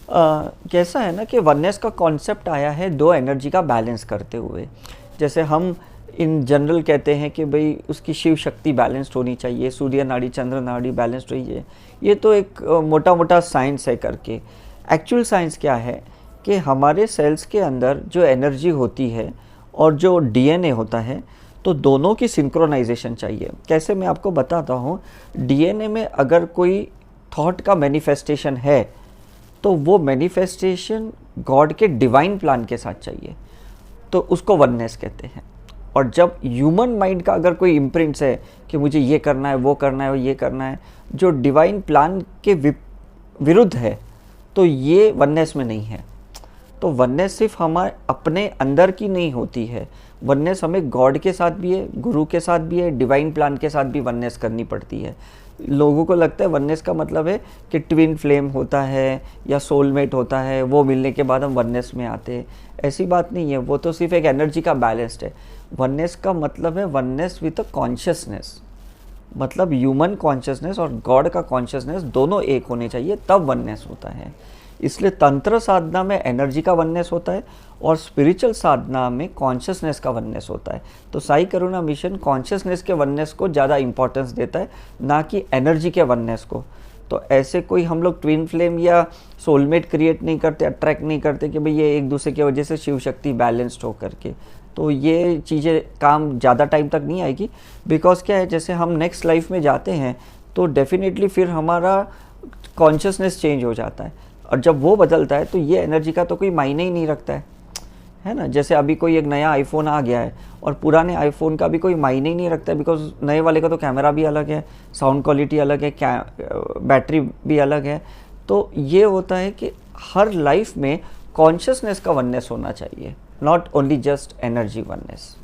कैसा है ना कि वननेस का कॉन्सेप्ट आया है दो एनर्जी का बैलेंस करते हुए। जैसे हम इन जनरल कहते हैं कि भाई उसकी शिव शक्ति बैलेंस्ड होनी चाहिए, सूर्य नाड़ी चंद्र नाड़ी बैलेंस्ड होइए। ये तो एक मोटा मोटा साइंस है करके। एक्चुअल साइंस क्या है कि हमारे सेल्स के अंदर जो एनर्जी होती है और जो डीएनए होता है, तो दोनों की सिंक्रोनाइजेशन चाहिए। कैसे, मैं आपको बताता हूँ। डीएनए में अगर कोई थॉट का मैनिफेस्टेशन है तो वो मैनिफेस्टेशन गॉड के डिवाइन प्लान के साथ चाहिए, तो उसको वननेस कहते हैं। और जब ह्यूमन माइंड का अगर कोई इम्प्रिंट्स है कि मुझे ये करना है, वो करना है, ये करना है, जो डिवाइन प्लान के विरुद्ध है, तो ये वननेस में नहीं है। तो वननेस सिर्फ हमारे अपने अंदर की नहीं होती है, वननेस हमें गॉड के साथ भी है, गुरु के साथ भी है, डिवाइन प्लान के साथ भी वननेस करनी पड़ती है। लोगों को लगता है वननेस का मतलब है कि ट्विन फ्लेम होता है या सोलमेट होता है, वो मिलने के बाद हम वननेस में आते हैं। ऐसी बात नहीं है, वो तो सिर्फ एक एनर्जी का बैलेंस्ड है। वननेस का मतलब है वननेस विद अ कॉन्शियसनेस, मतलब ह्यूमन कॉन्शियसनेस और गॉड का कॉन्शियसनेस दोनों एक होने चाहिए, तब वननेस होता है। इसलिए तंत्र साधना में एनर्जी का वननेस होता है और स्पिरिचुअल साधना में कॉन्शियसनेस का वननेस होता है। तो साई करुणा मिशन कॉन्शियसनेस के वननेस को ज़्यादा इंपॉर्टेंस देता है, ना कि एनर्जी के वननेस को। तो ऐसे कोई हम लोग ट्विन फ्लेम या सोलमेट क्रिएट नहीं करते, अट्रैक्ट नहीं करते कि भाई ये एक दूसरे की वजह से शिव शक्ति बैलेंस्ड हो करके। तो ये चीज़ें काम ज़्यादा टाइम तक नहीं आएगी। बिकॉज क्या है, जैसे हम नेक्स्ट लाइफ में जाते हैं तो डेफिनेटली फिर हमारा कॉन्शियसनेस चेंज हो जाता है, और जब वो बदलता है तो ये एनर्जी का तो कोई मायने ही नहीं रखता है ना। जैसे अभी कोई एक नया आईफोन आ गया है और पुराने आईफोन का भी कोई मायने ही नहीं रखता है, बिकॉज नए वाले का तो कैमरा भी अलग है, साउंड क्वालिटी अलग है, बैटरी भी अलग है। तो ये होता है कि हर लाइफ में कॉन्शियसनेस का वननेस होना चाहिए, not only just energy oneness.